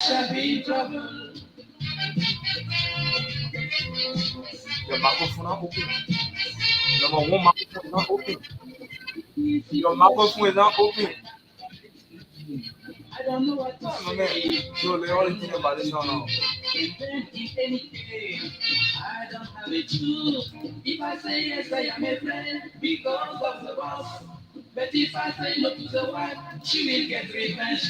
Shall be in trouble. Your microphone not open. Number one microphone is not open. Your microphone is not open. I don't know what to My man, say. yo, they only think about this one now. Even if anything, I don't have a choose. If I say yes, I am a friend because of the boss. But if I say no to the wife, she will get revenge.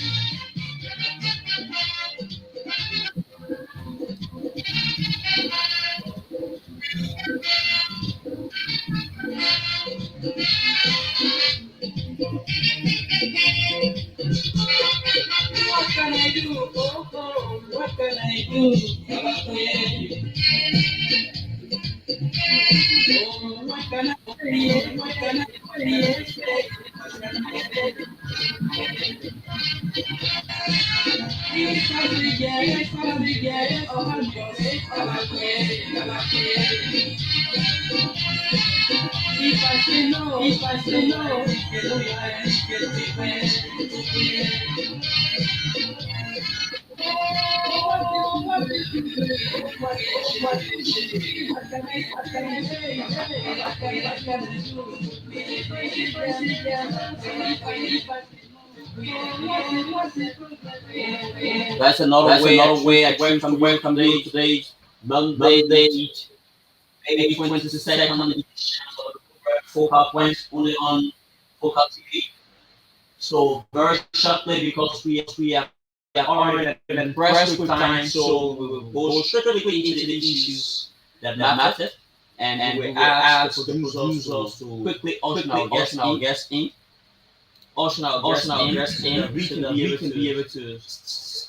What can I do? Oh, oh, what can I do? Oh, what can I say? What can I say? What can I say? If I say yes, I say yes. Oh, I'm just, I'm a if I say no, get away. That's another That's way I another choose way to I choose to welcome welcome you you today, today, Monday, Monday, May May 22nd 22nd, edition of the Focal Focal Point Points only only on on Focal Focal TV. TV. So So very very shortly shortly, because because we have we have already already been been pressed pressed with with time, time, so so we we will will go go strictly strictly into into the the issues issues that that matter, matter, and we and will we will ask the ask the producers to producers to quickly usher quickly our guests usher our in, guests in, so that we can be able to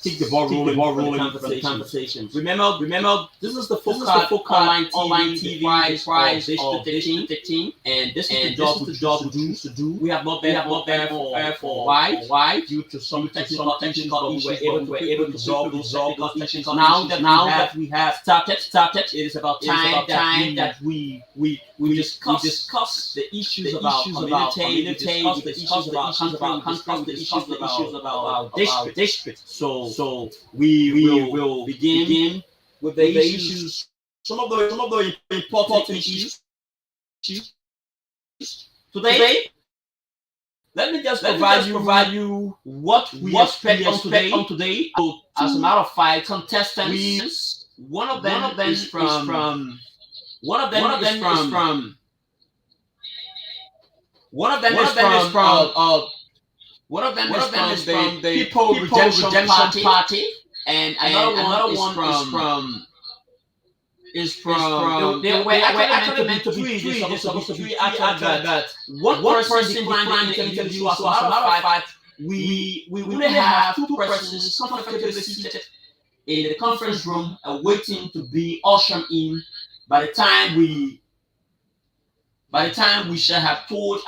keep the ball rolling for the for the conversations. conversations. Remember, Remember, this is the this is the Focal Focal Online Online TV, the TV, the prize of prize District of District 13, 13, and this is the and this job is we the choose job to we do. choose to do. We have not We been have on not been air on air for a for while a while due to due some to some technical issues, technical but we were issues, but able we to were able quickly to quickly resolve those resolve technical those issues. technical Now issues. that Now that we have started, started, it is about time that we we we discuss discuss the issues the of our issues of our community, we community, discuss we the issues discuss of the our issues of country, our we country, discuss we the issues discuss of the issues of our of our district. district. So So we we will will begin begin with the with the issues, issues, some of the important important issues today. today. Let me just Let me provide just provide you you what we what we expect on expect on today. today. So, as a Two matter of fact, contestants. we one of One them of them is from one of them one of is them is from from one of them one is of them is from from one of them one is of them from is the from the People People Redemption Redemption Party, Party, and and another one another one is is from from they they were were actually actually meant meant to to be be three. three. They're They're supposed supposed to to be be three three actually, actually, but but one one person person declined the declined the interview. interview. So as So a as a matter matter of of fact, fact, we we only only have have two two persons persons comfortably comfortably seated seated in in the the conference conference room room waiting waiting to to be be ushered ushered in in by by the the time time we by the time we shall have told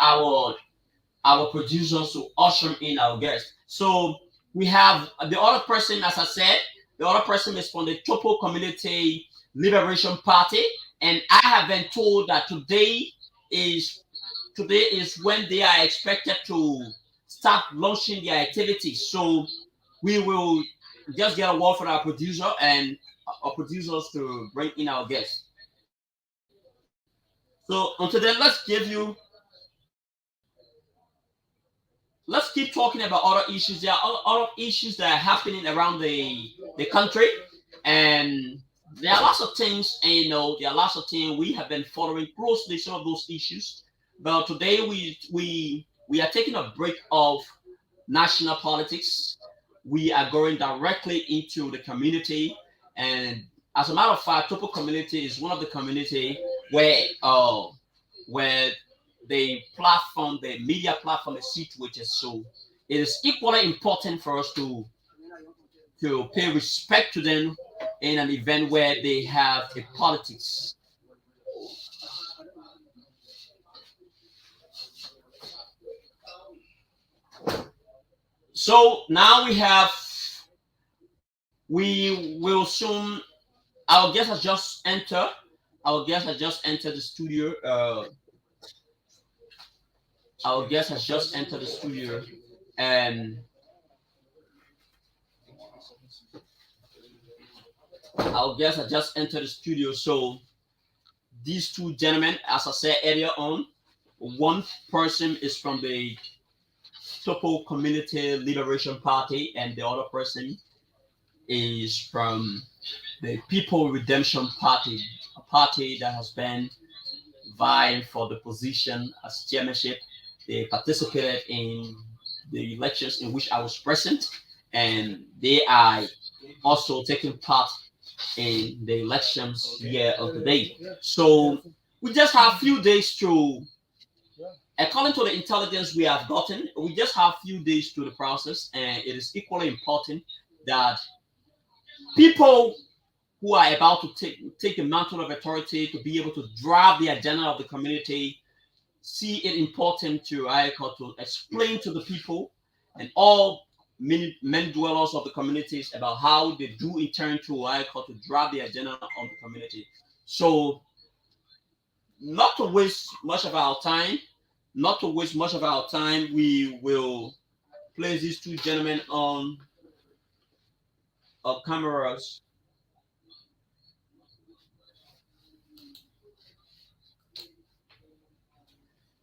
our producers to usher in our guests. So we have the other person, as I said, the other person is from the Topo Community Liberation Party, and I have been told that is today is when they are expected to start launching their activities. So we will just get a word from our producer and our producers to bring in our guests. So until then, let's keep talking about other issues. There are other issues that are happening around the country, and there are lots of things, and there are lots of things we have been following closely some of those issues. But today we are taking a break of national politics. We are going directly into the community, and as a matter of fact, Topo community is one of the community where the platform, the media platform is situated. So it is equally important for us to pay respect to them in an event where they have a politics. So now we will soon. Our guest has just entered. Our guest has just entered the studio. Our guest has just entered the studio, and Our guests have just entered the studio. So these two gentlemen, as I said earlier on, one person is from the Topo Community Liberation Party, and the other person is from the People Redemption Party, a party that has been vying for the position as chairmanship. They participated in the elections in which I was present, and they are also taking part in the elections year of the day. So we just have a few days to, according to the intelligence we have gotten, we just have a few days to the process, and it is equally important that people who are about to take the mantle of authority to be able to drive the agenda of the community see it important to to explain to the people and all men dwellers of the communities about how they do intend to to drive the agenda of the community. So not to waste much of our time, we will place these two gentlemen on cameras.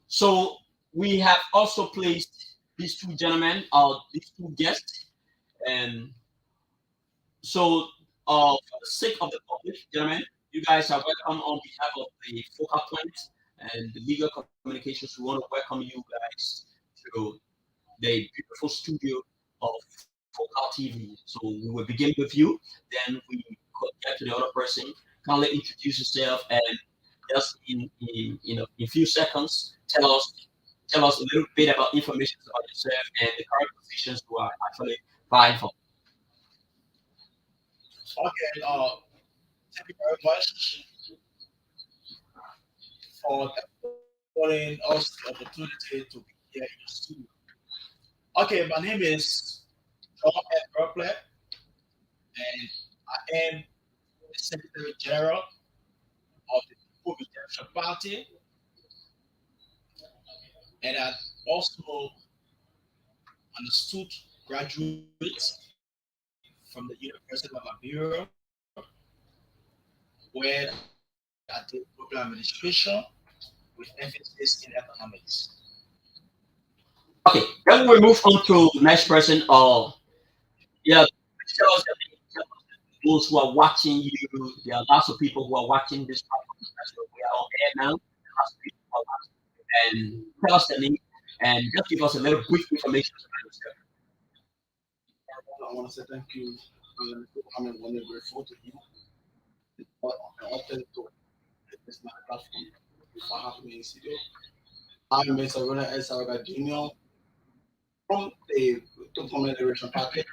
So we have also placed these two gentlemen, these two guests, and so for the sake of the public, gentlemen, you guys are welcome on behalf of the focal point and the legal communications. We want to welcome you guys to the beautiful studio of Focal TV. So we will begin with you, then we get to the other person. Kindly introduce yourself and just in few seconds tell us a little bit about information about yourself and the current positions you are actually vying for. Okay, thank you very much for affording us the opportunity to be here in your studio. Okay, my name is John F. Berkeley, and I am the Secretary General of the People Redemption Party, and I also understood graduate from the University of Liberia, where I did program administration with emphasis in economics. Okay, then we move on to the next person. Yeah, tell us those who are watching you. There are lots of people who are watching this platform. That's where we are on air now. Lots of people who are watching. And tell us the name and just give us a little brief information about yourself. I want to say thank you. I'm really grateful to you for often to witness my platform for having me in studio. I'm Mr. Rona S. Sarga Jr. from the Tokomel Liberation Party,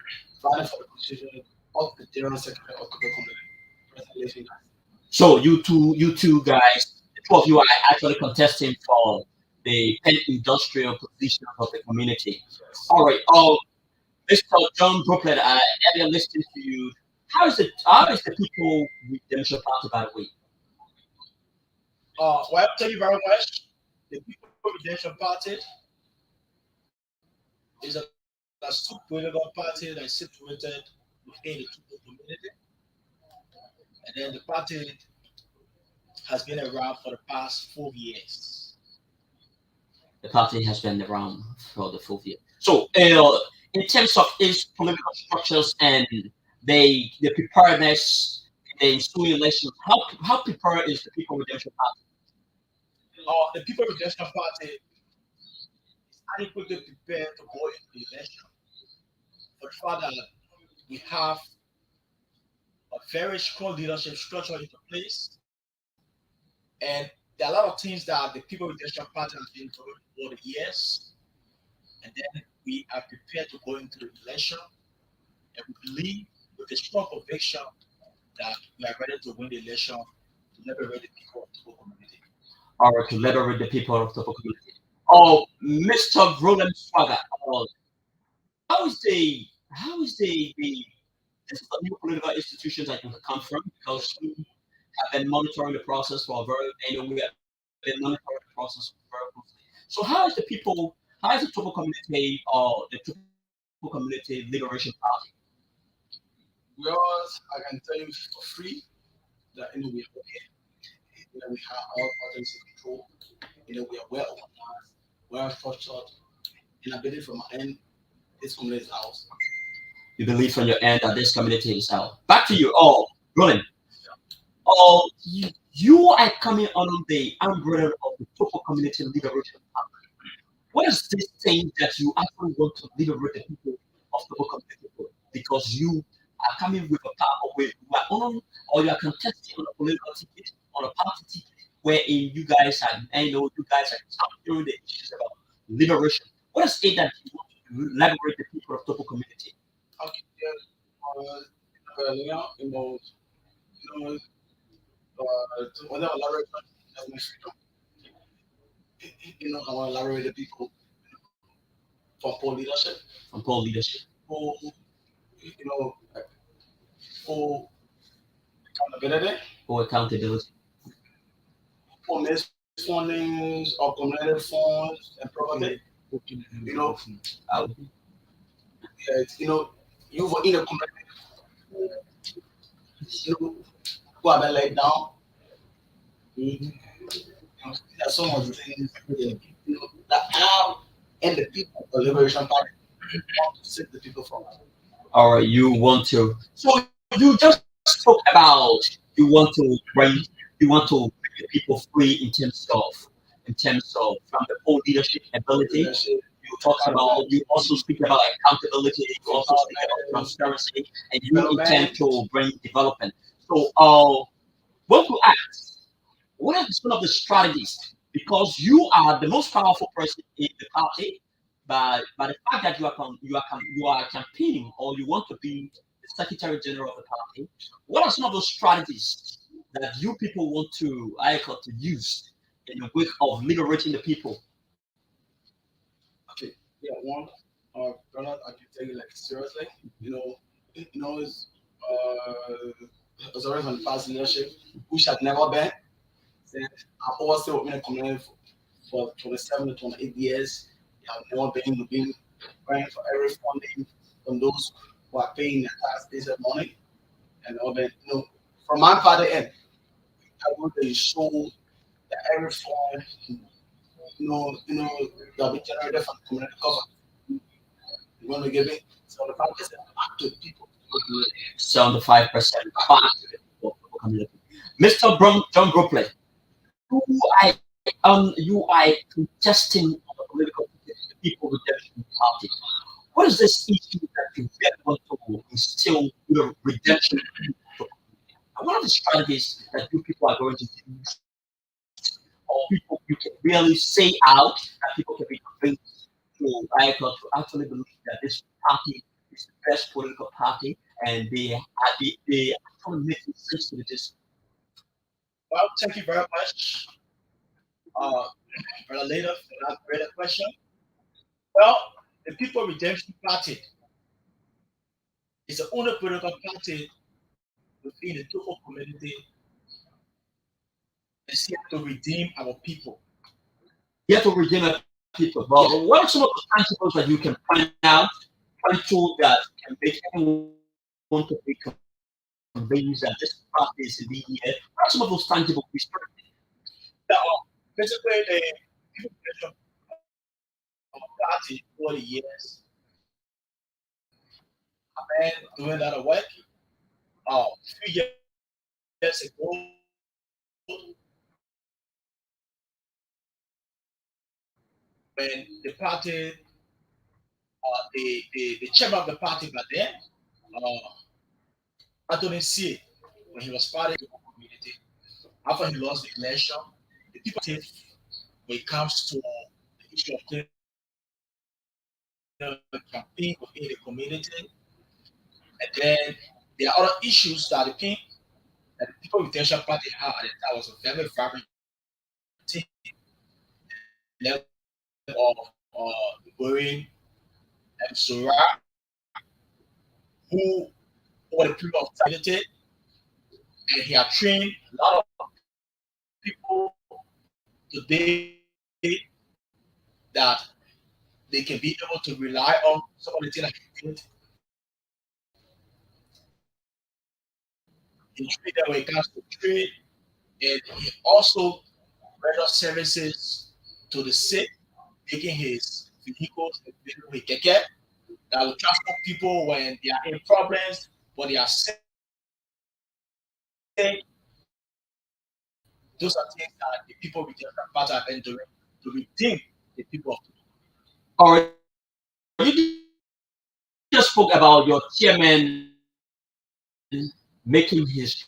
fighting for the position of the General Secretary of the Community. President. So you two guys, the two of you are actually contesting for the pen industrial position of the community. All right. Mr. John Brooklyn, I earlier listened to you. How is the people redemption party, by the way? Well, thank you very much. The People Redemption Party is a super political party that is situated within the Tupu community. And then the party has been around for the past 4 years. The party has been around for the full year. So, in terms of its political structures and the preparedness in the ensuing elections, how prepared is the People Redemption Party? The People Redemption Party is adequately prepared to go into the election. For the fact that we have a very strong leadership structure into place, and there are a lot of things that the People Redemption Party has been doing over the years, and then we are prepared to go into the election, and we believe with a strong conviction that we are ready to win the election to liberate the people of the whole community. Or to liberate the people of the community? Oh, Mr. Roland Swagger, how is the this is a new political institution that you have come from because you have been monitoring the process for a very and we have been monitoring the process very closely. So how is the Togo community or the Togo community liberation party? Yours, I can tell you for free that we are okay. We have all patterns in control. We are well organized, well structured, and I believe from my end, this community is ours. You believe from your end that this community is out. Back to you. Oh, Roland. Oh, you are coming under the umbrella of the Topo Community Liberation. What is this thing that you actually want to liberate the people of the book of the people? Because you are coming with a power with you are on or you are contesting on a political ticket, on a party ticket, wherein you guys are, I know you guys are championing the issues about liberation. What is it that you want to liberate the people of the book community? Okay, earlier, when I elaborate on my freedom, I want to elaborate the people for poor leadership, From poor leadership, for for accountability, poor accountability. for misfundings of community funds and property. You know, Uh, you for in a community, who have been laid down. There's so much things, that how and the people, the Liberation Party, want to save the people from. or you want to. So you just spoke about you want to bring you want to make the people free in terms of from the old leadership ability. Leadership, You talk about you also speak about accountability. You also speak about transparency, and you intend development. to bring development. So, want to ask, what are some of the strategies? Because you are the most powerful person in the party, but the fact that you are campaigning or you want to be the Secretary General of the party, what are some of those strategies that you people want to to use in the wake of liberating the people? Okay, yeah, one, Bernard, I can tell you like seriously, it's sorry from the past leadership, which had never been. Then I always say we've been a community for 27 to 28 years. They have never been praying for every funding from those who are paying their taxes and money. And all that, from my father end, I want to show that every fund, that we generated from the community cover, we want to give it 75% back to the people. 75% back to the people of the community. Mr. John Bropley, you you are contesting on the political ticket, the People Redemption Party. What is this issue that you really want to instill your redemption? And what are the strategies that you people are going to use, or people you can really say out that people can be convinced to actually believe that this party is the best political party and they actually making sense to this. Well, thank you very much, uh, Brother Later, for that great question. Well, the People Redemption Party is the only political party within the Togo community that's here to redeem our people. You have to redeem the people. But Yes. what are some of the principles that you can point to that can make anyone to be convinced that this party is indeed here? What are some of those tangible restrictions? Now, basically, the People Redemption Party for the years have been doing a lot of work. 3 years ago, when the party, the chairman of the party back then, Anthony C, when he was part of the community, after he lost the election, the people when it comes to the issue of campaign within the community, and then there are other issues that the People Retention Party had at the time was a very vibrant team level of Boeing and Sora, who over the period of time, and he had trained a lot of people today that they can be able to rely on some of the things that he did He treated when it comes to trade, and he also rendered services to the sick, making his vehicles available, his keke, that will transport people when they are in problems, when they are sick. Those are things that the people with the part are then doing to redeem the people of today. Or you just spoke about your chairman making his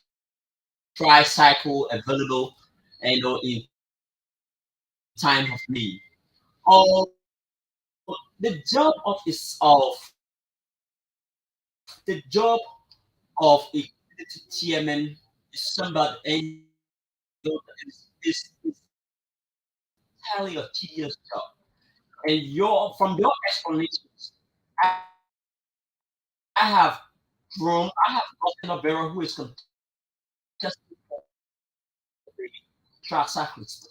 tricycle available, in time of need. Or the job the job of a community chairman is somebody is entirely a tedious job. And from your explanations, I have I have Austin Obera who is contesting for the track cyclist.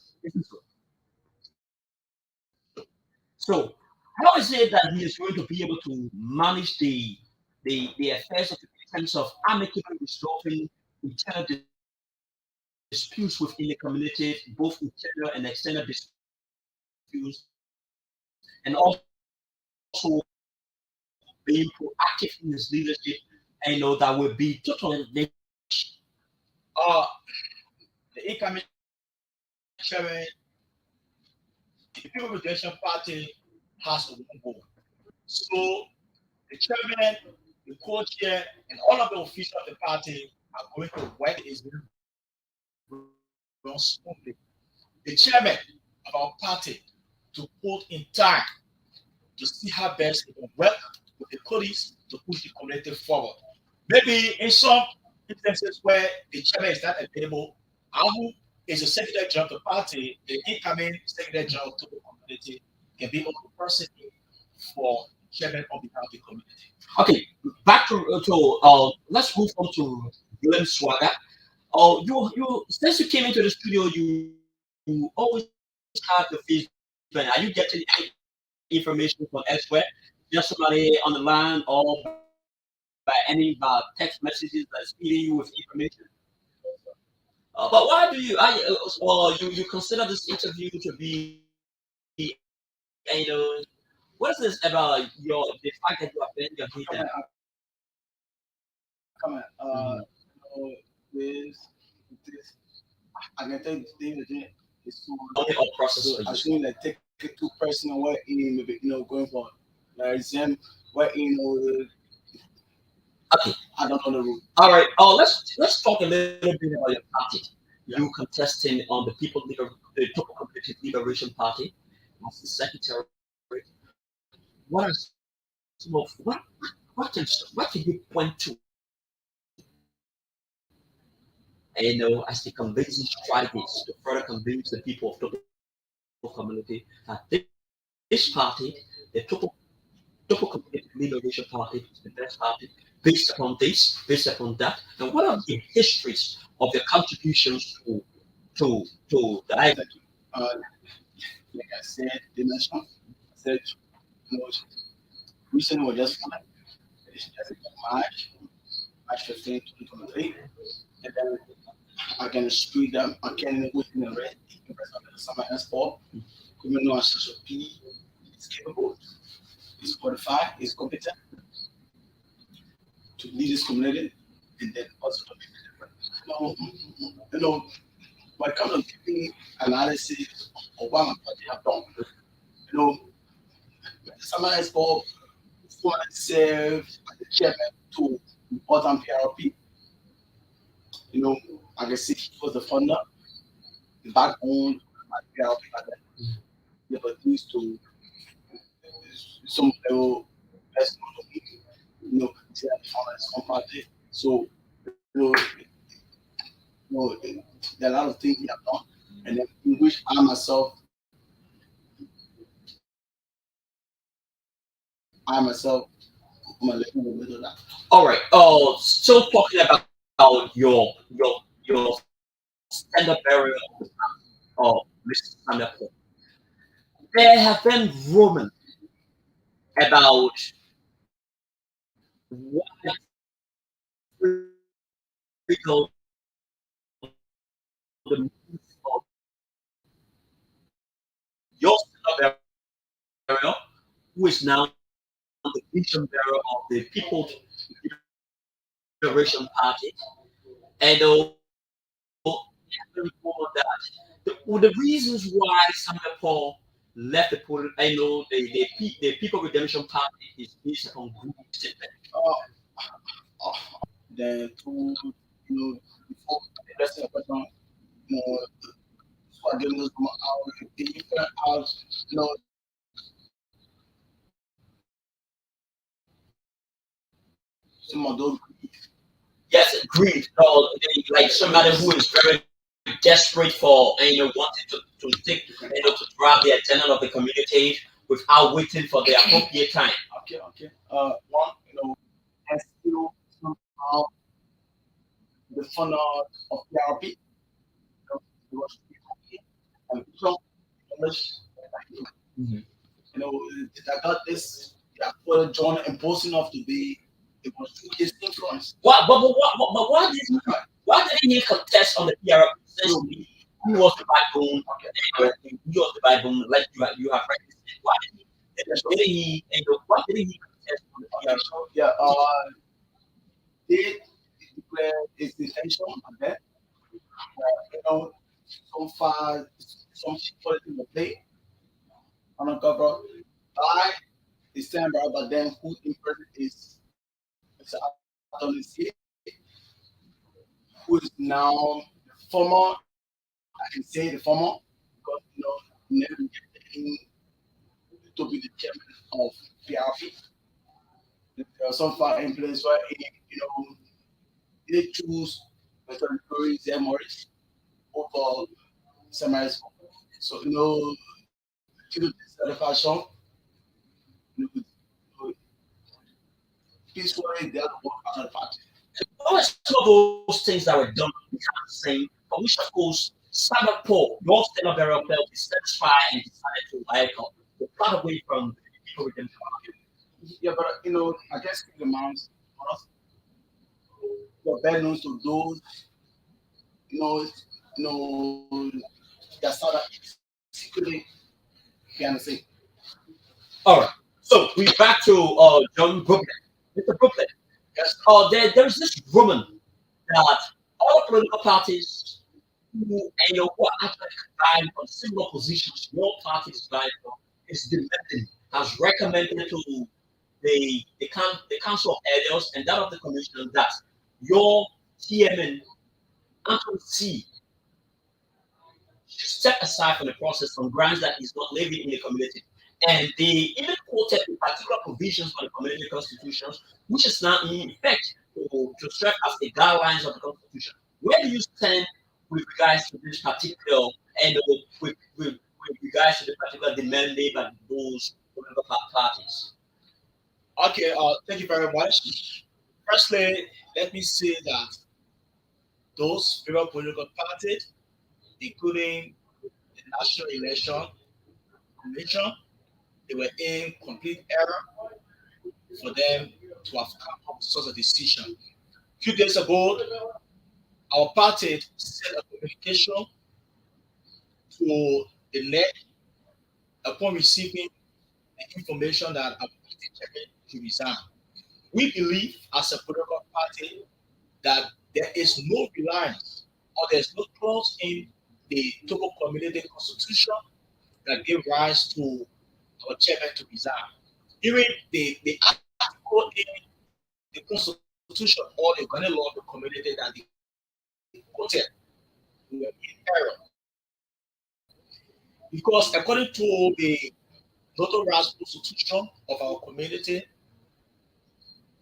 So how is it that he is going to be able to manage the affairs of the in terms of amicably resolving internal disputes within the community, both internal and external disputes, and also being proactive in his leadership, and that will be totally nation. Uh, the incoming chairman, the People Redemption Party has a one goal. So the chairman, the co-chair, and all of the officials of the party are going to work is going to run smoothly. The chairman of our party to put in time to see how best we can work with the police to push the community forward. Maybe in some instances where the chairman is not available, Ahu is the secretary general of the party, the incoming secretary general to the community can be also person for chairman on behalf of the community. Okay, back let's move on to Glenn Swagger. Oh, you since you came into the studio, you always have your Facebook. Are you getting any information from elsewhere? Just somebody on the line or by text messages that's feeding you with information? But why do you consider this interview to be what is this about the fact that you have been your hater? Come on, with this, I can tell you the thing is so, Only up process so for I you. shouldn't like take it too personal. What in maybe going for like them, what Okay. I don't know the rule. All right. Let's talk a little bit about your party. You contesting on the Topo Competitive Liberation Party as the secretary. What are some of what can you point to? As the convincing strategies to further convince the people of Topo community that this party, the Topo Competitive Liberation Party, is the best party based upon this, based upon that. And what are the histories of your contributions to the idea? Like, uh, like I said, they mentioned, I said, you know, recently was just fine. It's just March, March 15, 2023, and then I can street them. I can within the rest of the summer export. Even though social P is capable, is qualified, is competent to lead this community, and then also to make a difference. When it comes to giving analysis of what my party have done, you know, Summer Expo formerly served as the chairman to important PRP. You know, I can see he was the founder, the backbone of PRP, and then he produced to some level best known to me, to have found his own party. So, you know, there are a lot of things he have done, and then in which I myself, I'm a little bit of that. All right. Still talking about your standard barrier of Mr. Standard Poor. There have been rumors about what freedom recall the news of your burial, who is now the vision bearer of the People's Liberation Party. And very important that the reasons why Samuel Paul left the People Redemption Party is based upon group statement. Then to before addressing the question, so again, those from our different out, some of those. Yes, greed, or like somebody who is very desperate for wanting to take to grab the attention of the community without waiting for the appropriate time. Okay. One, and still somehow the funnel of therapy, it was and some English, Mhm. you know, I got this, for John imposing enough to be, it was through his influence. But why didn't he contest on the PRP since he was the backbone? He was the backbone, like you have practiced. Why didn't he? Why didn't he contest on the Okay, PRP? so yeah, did declare his intention and then, so far, some people in the play, on uncover by December, but then who in person is Mr. Anthony C, who is now the former, I can say the former, because never get in to be the chairman of PRP. There are some far in place where they choose Mr. Curry Morris over Samaris. So to the satisfaction, you know, peacefully they have to work out of the party. What were some of those things that were done behind the scene, for which, of course, Simon Paul, your stellar burial felt dissatisfied and decided to depart away from the people with them. Yeah, but I guess the amounts were better known to those, you know, that started secretly behind the scene. All right. So we back to John Brooklyn. Mr. Brooklyn. Yes. There's this woman that all political parties who who are actually vying for similar positions your party is vying for is demanding, has recommended to the council of elders and that of the commission that your chairman Anthony C should step aside from the process on grounds that he's not living in the community. And they even quoted the particular provisions of the community constitutions, which is now in effect to serve as the guidelines of the constitution. Where do you stand with regards to this particular and with regards to the particular demand made by those political parties? Okay, thank you very much. Firstly, let me say that those federal political parties, including the National Election Commission, they were in complete error for them to have come up with such a decision. A few days ago, our party sent a communication to the NEC upon receiving the information that our party chairman should resign. We believe as a political party that there is no reliance or there's no clause in the Togo Community Constitution that give rise to our chairman to resign. Even the article in the Constitution or the organic law of the community that they quoted were in error. Because according to the notarized constitution of our community,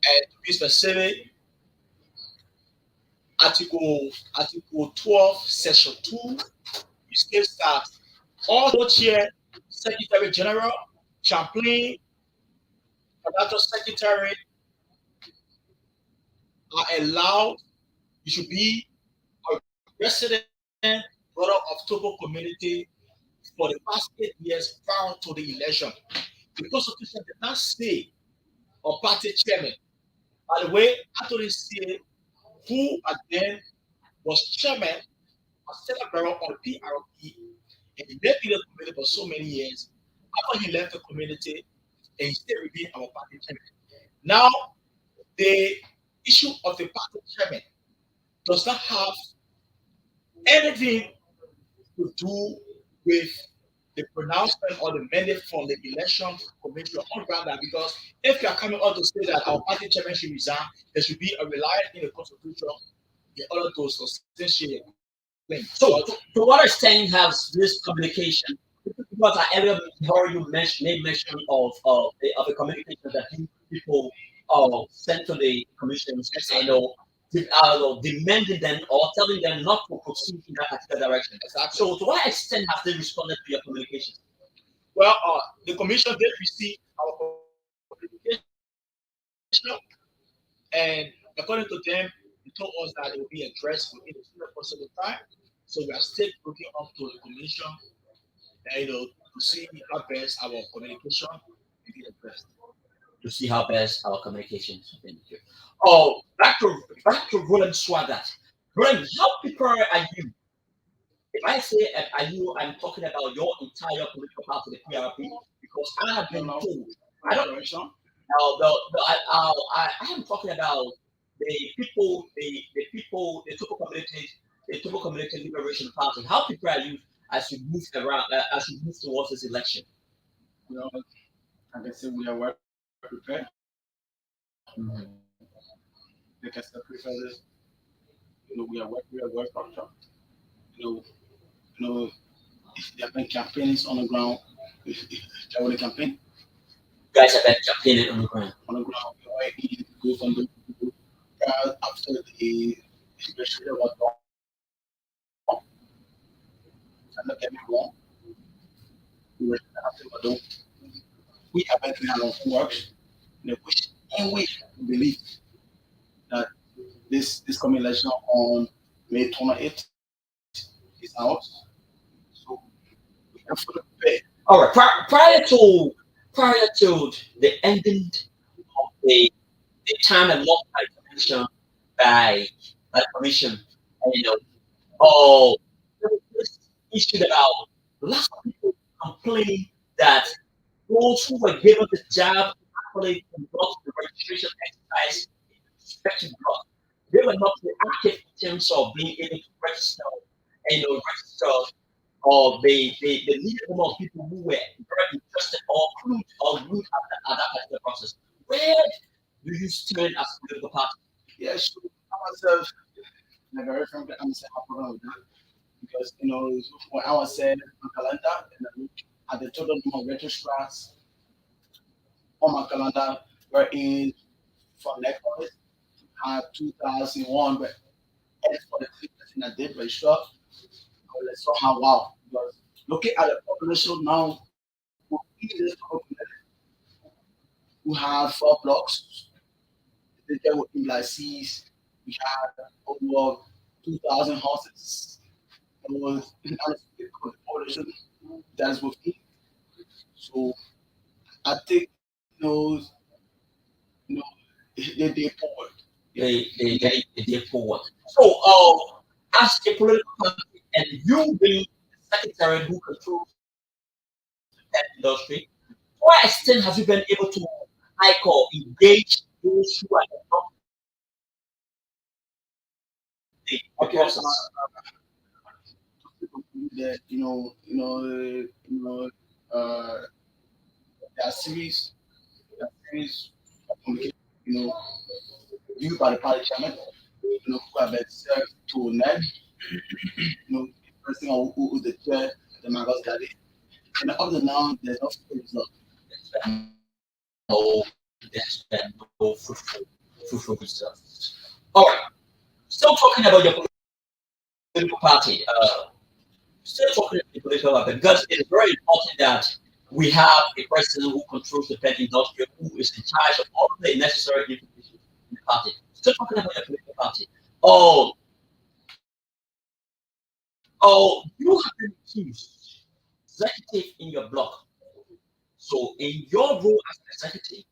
and to be specific, Article 12, Section 2, which states that all chair, Secretary General, Champlain, Financial Secretary are allowed, you should be a resident brother of Togo community for the past 8 years prior to the election. The Constitution did not say a party chairman. By the way, Anthony C who at then was chairman of Senate Bureau on PRP, and he left the committee for so many years. After he left the community, and he still remained our party chairman. Now, the issue of the party chairman does not have anything to do with the pronouncement or the mandate from the election commission on ground that because if you are coming out to say that our party chairman should resign, there should be a reliance in the constitution in order to substantiate the claim. So, to what extent has this communication? Because I earlier heard you made mention of the communication that you people sent to the commissions, demanding them or telling them not to proceed in that particular direction. Exactly. So, to what extent have they responded to your communication? Well, the commission did receive our communication, and according to them, they told us that it will be addressed within a soonest possible time. So we are still looking up to the commission, to see how best our communication will be addressed. To see how best our communications have been here. Oh, back to Roland Swaggart. Roland, how prepared are you? If I say are you, I'm talking about your entire political party, the PRP, because I have been told. I don't. I am talking about the people, the people, the Topo community, the Topo Community Liberation Party. How prepared are you as you move around, as you move towards this election? You know, I can say we are well prepared. Mm-hmm. They can still prefer this. We are well structured. You know, if there have been campaigns on the ground, if there were a campaign You guys have been campaigning on the ground. on the ground, you go from the after the especially about and don't get me wrong, we were after Badon. We have been doing our own works, which in which we believe that this coming election on May 28th is ours. So we have to prepare. All right. Prior to the ending of the time allotted by commission by commission, and, oh, there was this issue about lots of people complaining that those who were given the job to actually conduct the registration exercise in respective block, they were not active in terms of being able to register, register or the least number of people who were very interested or glued at that particular process. Where do you stand as a political party? Yeah, sure. I myself, like very frankly, I'm saying no problem with that because when I was saying on calendar and I look at the total number of registrars on my calendar, we're in for next month had 2001, but as for the people that did register, let's somehow wow. Because looking at the population now, who in this community who have 4 blocks, they get with indices, we had over 2,000 houses. It was honestly the population that is within. So I think you know they forward. They forward. So, as a political party, and you being the secretary who controls that industry, to what extent have you been able to engage those who are not the Okay, process? that uh, there are series of communication, viewed by the party chairman, who have been served to Ned, the person who is the chair, the Magos Gadi. And up to now, there's no result. There's been no fruitful results. All right. Still talking about your political party. Still talking about the political party because it is very important that we have a person who controls the pet industry, who is in charge of all the necessary information in the party. Still talking about your political party. Oh, you have been accused executive in your block. So in your role as an executive,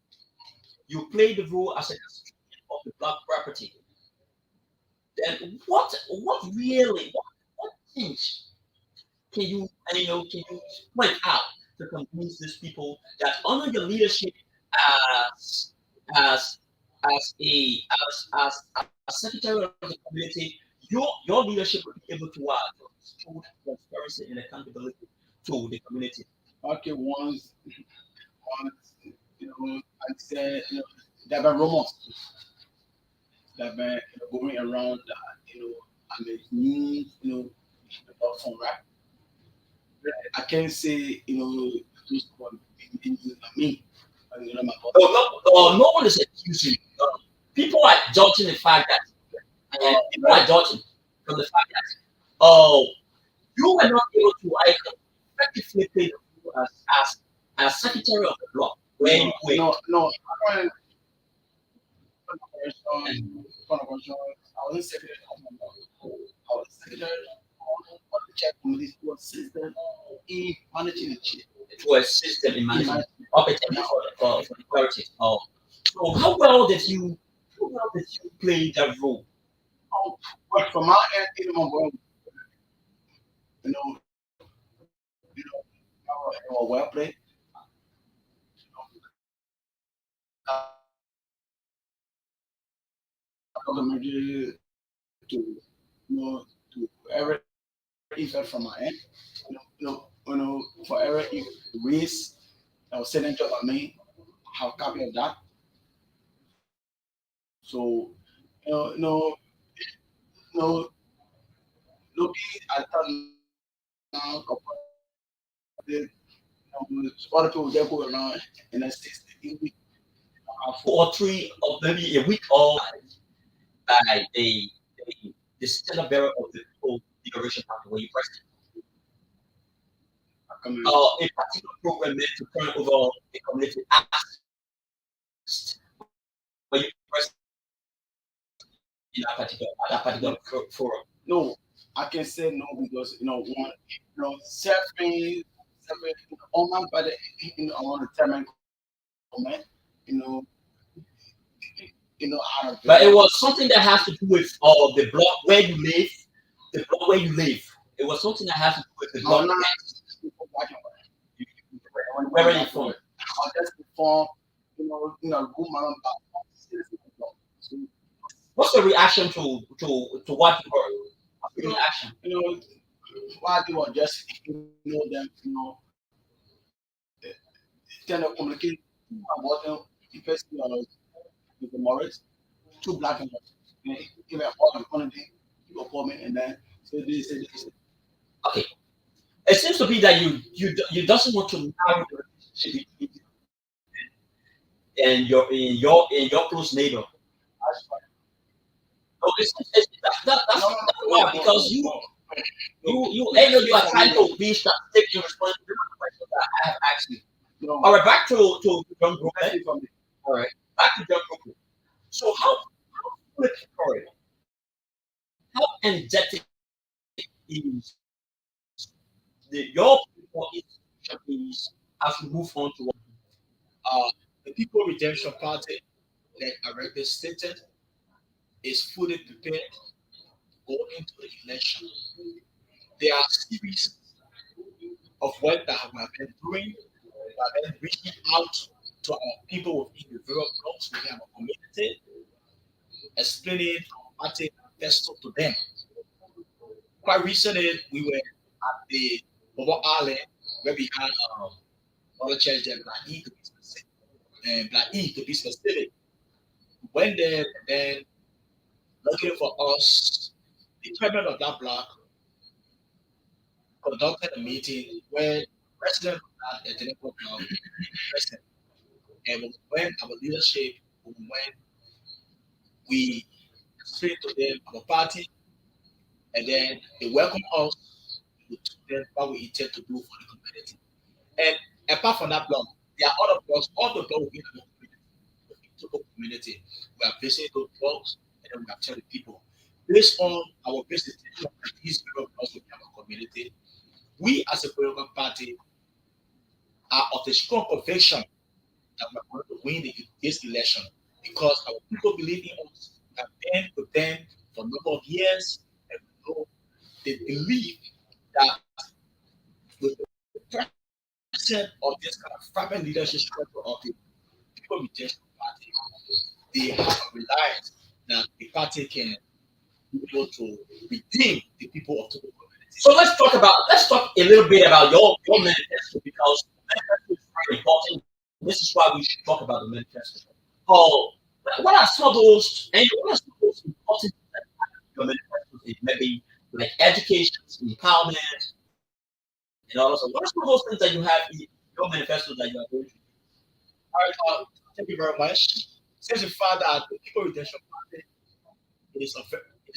you play the role as a custodian of the block property. then what really what change can you can you point out to convince these people that under your leadership as as as secretary of the community, your leadership will be able to show transparency and accountability to the community. Okay, once, I said, there were rumors that were going around that, I'm a new, from rap. I can't say, those people in me, my Oh, boss. no one is accusing. People are judging the fact that, and people are judging from the fact that, oh, you were not able to effectively play the role as secretary of the block where you No, were. no. Current conversation, I wasn't secretary of my boss. I was secretary of the check committee who assisted in managing the check. To a system in In management managing of it for the clarity. Oh, so how well did you play that role? but from my end, you know, well played. Documentary to every effort from my end. For every race that was sent into by me, I have a copy of that. So, no, looking at that now, other people just go around and assist in week Two or three or maybe a week or by the standard bearer of the whole liberation party where you present community. a particular program meant to turn over the community asked where you present in that particular forum. No, I can say no because one, serving on by the on the term comment, you know, out of But it very was something that has to do with the block where you live, the block where you live. It was something that has to do with the block. not black and white. Where are you from? I just perform, room around citizen. So, What's the reaction to what you heard? What's the reaction? why they were just them, trying to communicate about them, especially with the Morris, two black and white. Even all one of them, you call me and then say this. Okay. It seems to be that you doesn't want to narrow the relationship between and your close neighbor. That's why. So that's why because you are trying to be strategic in response to the question that I have asked you. No, All right, back to John Group. that's it from me. All right, back to John Group. So how flippant, how energetic is your people is as we move on to The People Redemption Party, like I already stated, is fully prepared going into the election. There are series of work that have been doing, that have been reaching out to our people within the various blocks within our community, explaining our party manifesto to them. Quite recently, we were at the Bobo Island where we had other church there, Black E to be specific, and Black E to be specific. Went there and then looking for us, the chairman of that block conducted a meeting where the president of that ethnical block present. And when our leadership, when we explained to them our party, and then they welcome us to them what we intend to do for the community. And apart from that block, there are other blocks, all the blocks within the community. We are visiting those blocks and then we are telling people. Based on our presentation of these blocks within our community, we as a political party are of a strong conviction that we are going to win this election because our people believe in us. We have been with them for a number of years, and we know they believe that with the presence of this kind of fervent leadership structure of the People Retention Party, they have a reliance that the party can be able to redeem the people of Togo community. So let's talk a little bit about your manifesto because manifesto is very important. This is why we should talk about the manifesto. Oh, what are some of those and what are some of those important things that your manifesto is maybe like education, empowerment, and all of that. What are some of those things that you have in your manifesto that you are going to? All right, thank you very much. Since the fact that the People Retention Party it is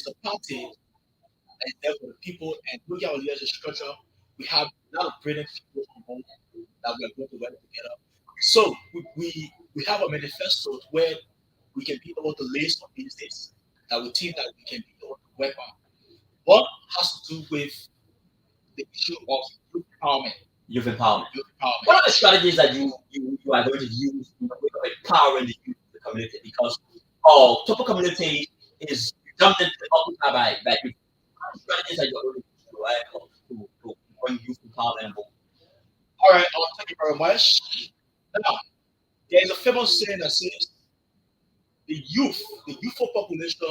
a party and there for the people and looking at our leadership structure, we have a lot of brilliant people on board that we are going to work together. So we have a manifesto where we can be able to lay some business that we think that we can be able to work on. One has to do with the issue of youth empowerment. Youth empowerment. Youth empowerment. What are the strategies that you are going to use in the way of empowering the youth of the community? Because Topo community is dominantly occupied by youth. What are the strategies that you are going to use to bring youth empowerment involved? All right, thank you very much. Now, there is a famous saying that says the youthful population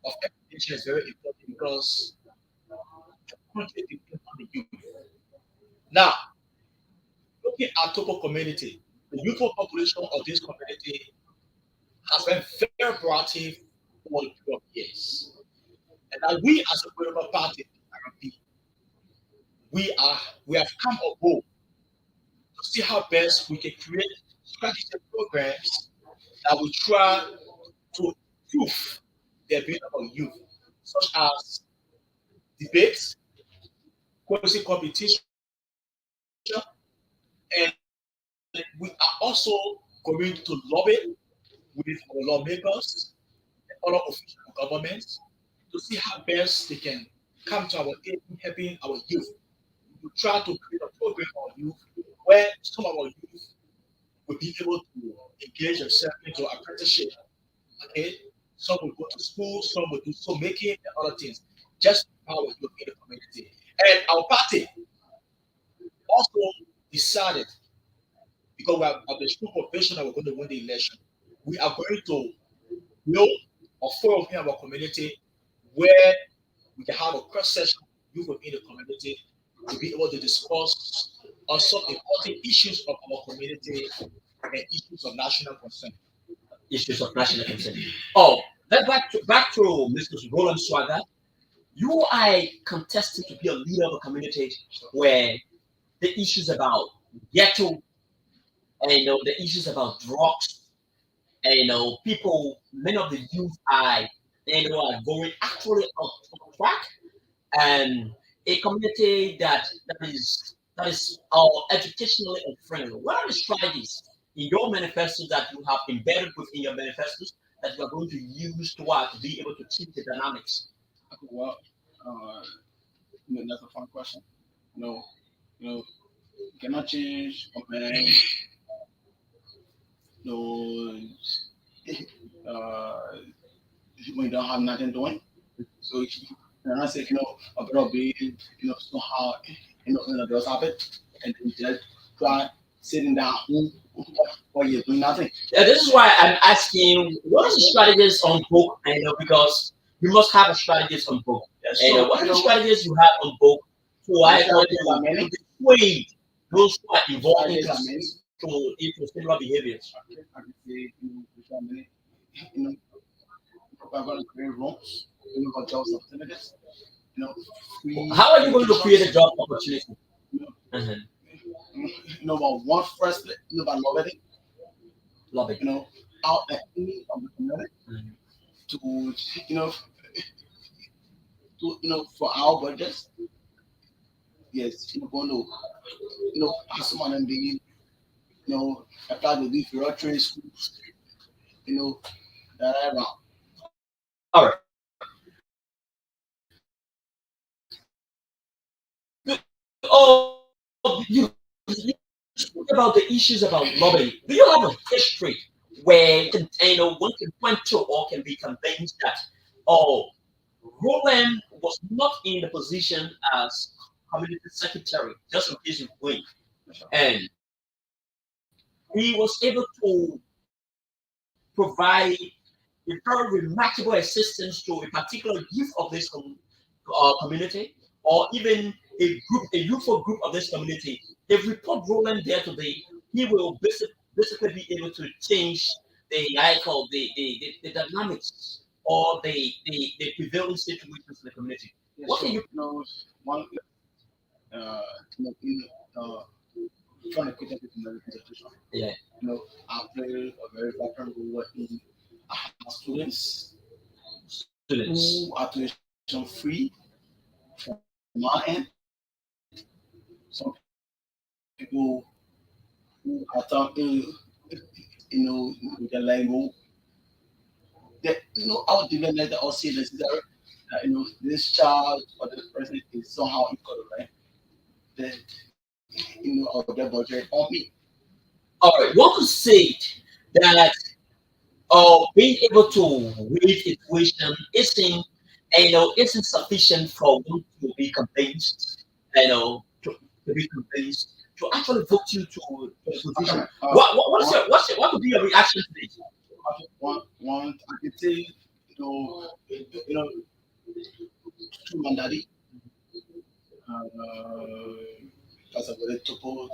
of every nation is very important because the country depends on the youth. Now, looking at Togo community, the youthful population of this community has been very proactive over the period of years. And that we as a political party, RMP, we are we have come on board to see how best we can create strategic programs that will try to improve the ability of our youth, such as debates, policy competition, and we are also going to lobby with our lawmakers and other official governments to see how best they can come to our aid in helping our youth. We try to create a program for our youth where some of our youth will be able to engage themselves into apprenticeship. Okay, some will go to school, some will do so making and other things. Just empower youth in the community. And our party also decided because we have the strong conviction that we're going to win the election. We are going to build a forum in our community where we can have a cross session youth within the community to be able to discuss on some important issues of our community and issues of national concern. Issues of national concern. Oh, back to Mr. Roland Swagger. You are contesting to be a leader of a community where the issues about ghetto and the issues about drugs and people, many of the youth are are going actually on track and a community that is educationally unfriendly. What are the strategies in your manifesto that you have embedded within your manifestos that you are going to use to be able to change the dynamics? Well, uh, that's a fun question. No, you cannot change a man. No, uh, when you don't have nothing doing. So and I said, a bit of being, somehow, does happen, and then just try sitting down home while you're doing nothing. Yeah, this is why I'm asking what are the strategies on book? Because you must have a strategies on book. Yeah, And so what are the strategies you have on book to I strategies are many. persuade those who are involved Strategies are many. into similar behaviors? I can say, which are many. You know, we're going to create rooms, for jobs opportunities. Free How are you going to create a education, job opportunity? You know, Mhm. about one first, about lobbying, Love it. out the need of the community Mhm. to, for our budgets. Yes, going to, pass someone and be, apply to these trade schools, that are around. All right. You speak about the issues about lobbying. Do you have a history where one can point to or can be convinced that oh Roland was not in the position as community secretary, just in case you win. And he was able to provide a very remarkable assistance to a particular youth of this community, or even a youthful group of this community. If we put Roland there today, he will basically be able to change the I call the dynamics or the prevailing situations in the community. Yeah, What sure. can you? One, uh, trying to create a presentation. Yeah, I play a very vital role in I have students students. who are tuition free from my end. Some people who are with their language. I would develop that or say that this child or this person is somehow equal, right? Then I'll get budget on me. All right, one could say that being able to read a tuition isn't, isn't sufficient for one to be convinced, to be convinced to actually vote you to the position. Okay. What would be your reaction to this? Okay. One, I can say, you know, to my daddy, as a very topo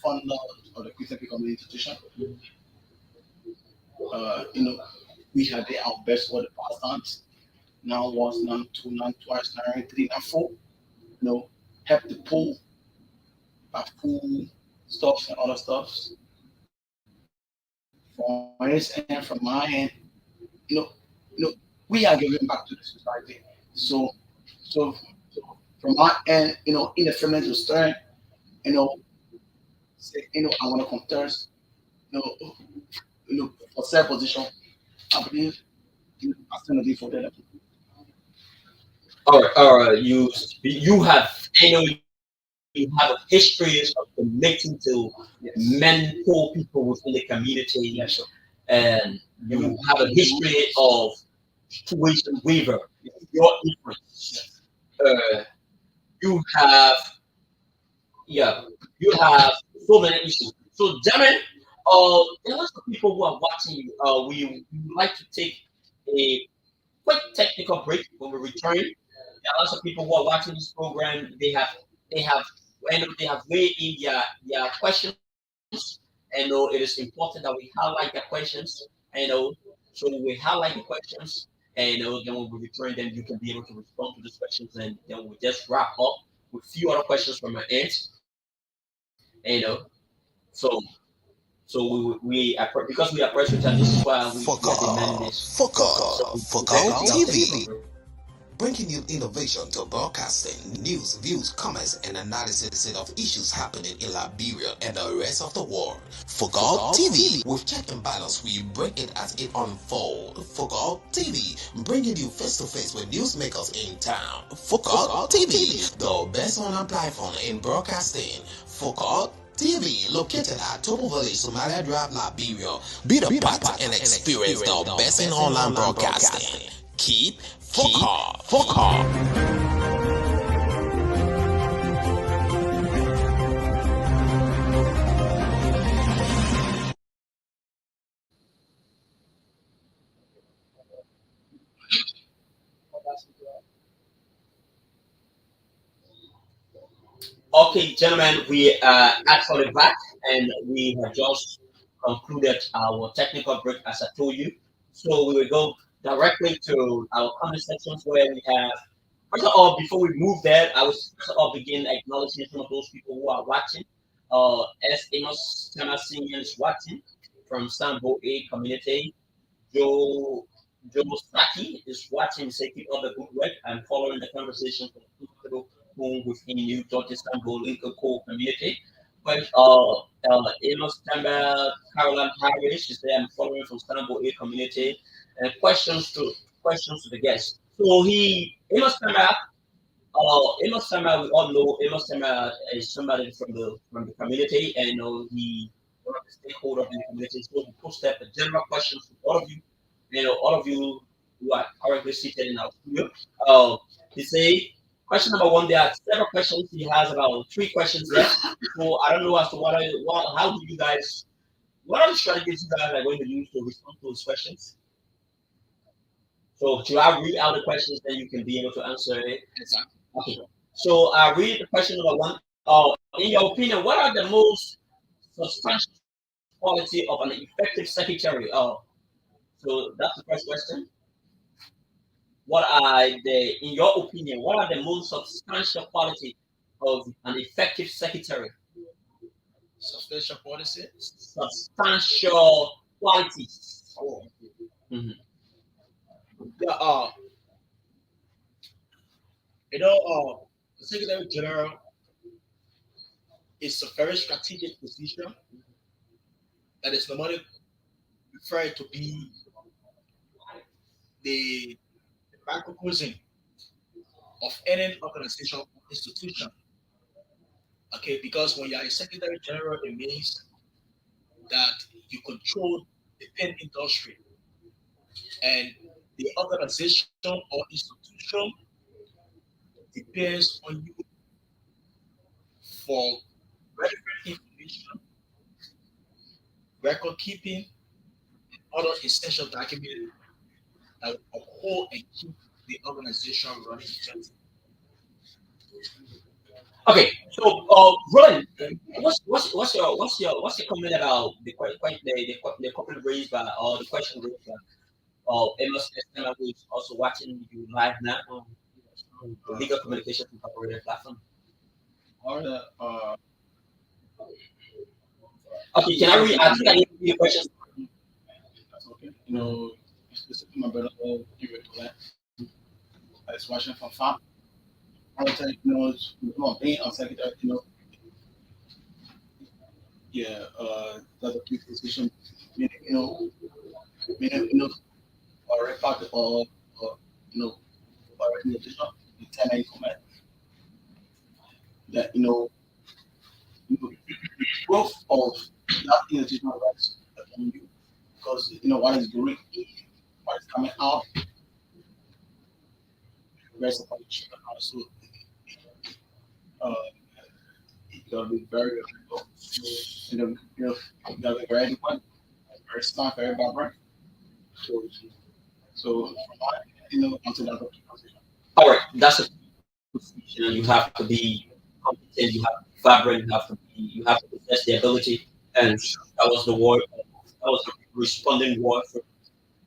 founder of the Christian Community Institution. You know, we had our best for the past times. Now once, now two, now twice, now three, now four. Help the poor, by food, stuffs and other stuffs. From his end, from my end, you know, you know, we are giving back to the society. So, so from my end, in the feminine strength, you know, say, I want to contest, you know, for self position. I believe I stand to be for that. Or you have you have a history of donating to Yes. men, poor people within the community, Yeah, sure. and you Giving have back a to the history youth. of tuition waiver. Yes. Your influence. Yes. Uh, you have yeah, you have so many issues. So, gentlemen, there are lots of people who are watching you. We would like to take a quick technical break. When we return, there are lots of people who are watching this program. They have they have weighed in their questions, and it is important that we highlight their questions. And so we highlight the questions, and then when we return, then you can be able to respond to those questions, and then we just wrap up with few other questions from my end. So because we are pressured, and this is why we are demanding this. So we beg you, I'll take a break. Bringing you innovation to broadcasting, news, views, comments, and analysis of issues happening in Liberia and the rest of the world. Football TV. With check and balance, we bring it as it unfolds. Football TV, bringing you face to face with newsmakers in town. Football TV, the best online platform in broadcasting. Football TV, located at Topo Village, Somalia Drive, Liberia. Be the part and experience the best in online broadcasting. Keep Football. Okay, gentlemen, we are actually back, and we have just concluded our technical break, as I told you. So we will go directly to our comment sections where we have. First of all, before we move there, I will first of all begin acknowledging some of those people who are watching. S. Amos Tema Senior is watching from Sambo A community. Joe Joe Saki is watching. Say keep up the good work and following the conversation from two people whom within New George Istanbul Lincoln Core community. But Amos Tamba Caroline Harris, she said I'm following from Istanbul A community. And questions to the guest. So he Amos Tamba, we all know Amos Tamba is somebody from the community, and he one of the stakeholders in the community. So he posted a general questions to all of you, all of you who are currently seated in our studio. Uh, he say question number one. There are several questions. He has about three questions left. So I don't know as to how do you guys, what are the strategies you guys are going to use to respond to those questions? So should I read out the questions, then you can be able to answer it? Exactly. Okay. So I read the question number one. In your opinion, what are the most substantial quality of an effective secretary? So that's the first question. What are in your opinion, what are the most substantial quality of an effective secretary? Substantial policy. Substantial qualities. Oh, Mhm. yeah. The Secretary General is a very strategic position that is normally referred to be the microcosm of any organization or institution. Okay, because when you are a Secretary General, it means that you control the pen industry and the organization or institution depends on you for relevant information, record keeping, other essential documents that will uphold and keep the organization running effectively. Okay, so Roland, what's your comment about the comment raised by or the question raised by Amos Estela, who is also watching you live now on the Legal Communications Incorporated platform? Or the Okay, can I read? I think I need to read the questions. that's okay. Specifically my brother you recollect. I was watching from farm. I would tell you, being on secretary, yeah, that's a key position. Meaning, meaning, or record you know, or recommendation, lieutenant in command, that, growth of that institutional rights upon you. Because, what is going in, what is coming out, rests upon the children also. Uh, you gotta be very, very careful. You gotta be very adequate, very smart, very vibrant. So, so from my, until that position. All right, that's a position. You have to be competent. You have to be vibrant. You have to possess the ability. And that was the word. That was the responding word for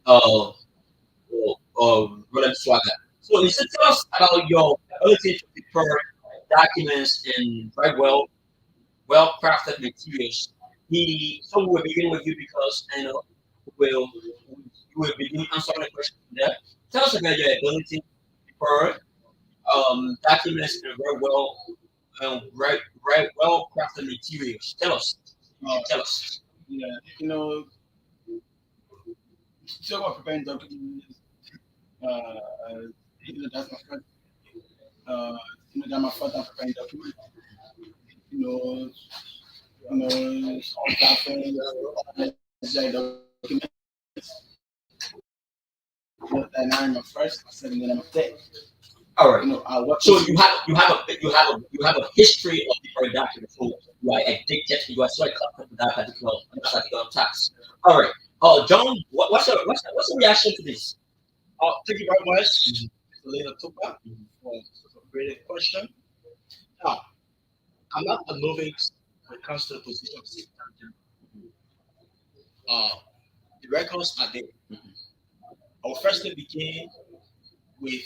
uh, Roland Swagger. So, listen, tell us about your ability to prepare documents in very well crafted materials. So we'll begin with you because we'll you will begin answering the question from there. Tell us about your ability to prepare documents in very well crafted materials. Tell us. Uh, Tell us. yeah, talk about preparing documents. Uh, uh, that's my first. Uh, that's my first time preparing documents. You know, all documents, necessary documents. And I'm a first, my second, then I'm a third. All right. I work So with you have a history of preparing documents. So you are addicted. You are so accustomed to that particular task. All right. Oh, John, what's the reaction to this? Thank you very much, Mr. Lyndon Togba, for such a great question. Now, I'm not a novice when it comes to the position of Secretary General. Uh, the records are there. I will firstly begin with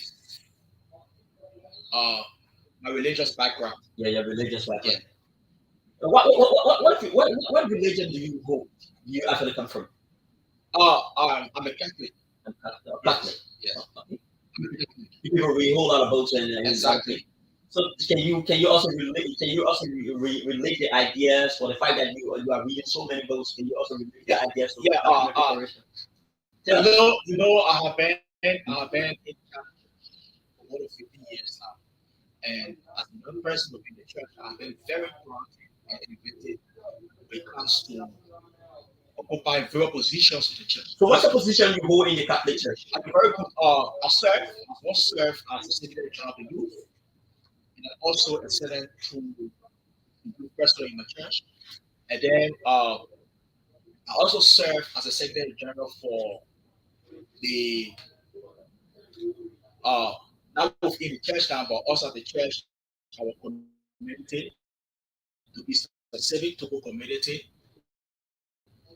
uh, my religious background. Yeah, your religious Yeah. background. What religion do you hold? Do you actually come from? I'm a Catholic. Catholic. Yes. Okay. People read a whole lot of books and Exactly. so can you also relate the ideas for the fact that you are reading so many books? Can you also relate the Yeah. ideas to Yeah. document preparation? Tell us. I have been in church for more than 15 years now, and as a young person within the church, I've been very proactive and innovative when it comes to occupy various positions in the church. So what's the position you hold in the Catholic Church? I'm very good. I once served as the secretary general of the youth, and I also excelled to the youth president in my church. And then I also served as a secretary general for the uh not within the church now, but also at the church, our community, to be specific, to go community.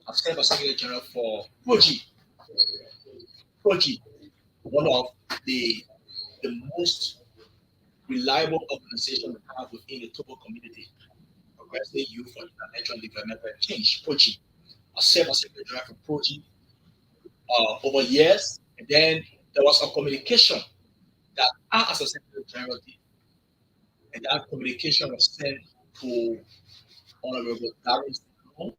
I've served as secretary general for Proji, one of the the most reliable organization we have within the Togo community, Progressive Youth for International Development and Change, Proji. I served as secretary general for Proji over years, and then there was a communication that I, as a secretary general, did, and that communication was sent to Honorable Darren Stone,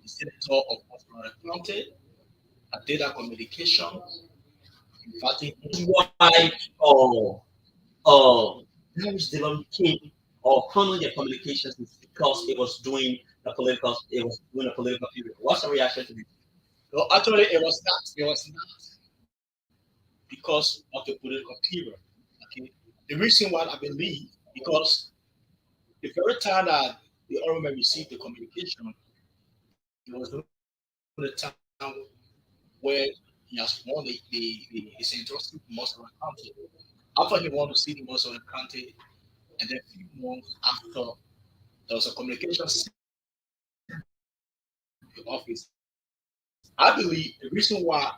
the senator of Osman County. I did that communication, inviting him. Why uh Darius Dillon came or handling the communications is because it was doing a political period. What's the reaction to this? No, actually, it was not because of the political period. Okay, the reason why I believe because the very time that the honorable received the communication, it was during the time where he has won the his interest in most of the county. After he won to see the most of the county, and then a few months after, there was a communication sent to the office. I believe the reason why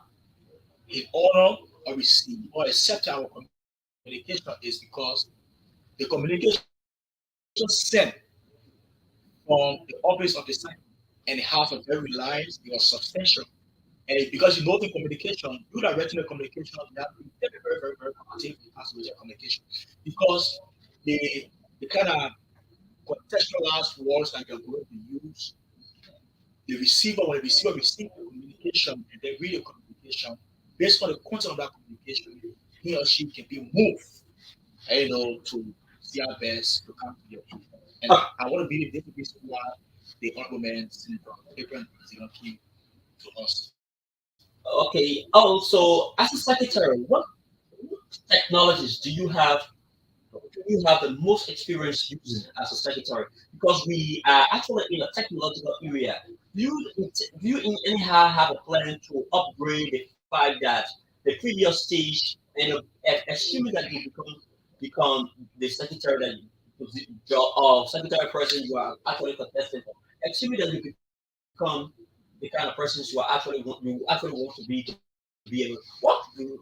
he honor or receive or accept our communication is because the communication sent from the office of the site, and it has a very lines, it was substantial. And because you know the communication, you directing the communication, you have to be very, very, very active as with your communication. Because the kind of contextualized words that you're going to use, when the receiver receives the communication and then read the communication, based on the content of that communication, he or she can be moved, to see our best to come to your aid. And I want to believe this is the reason why the honorable man, Senator Abraham Zidane, came to us. Okay. Also, as a secretary, what technologies do you have the most experience using as a secretary? Because we are actually in a technological area. Do you in anyhow have a plan to upgrade the fact that the previous stage and assuming that you become the secretary that secretary person you are actually contesting for, assuming that you become the kind of persons you actually want to be able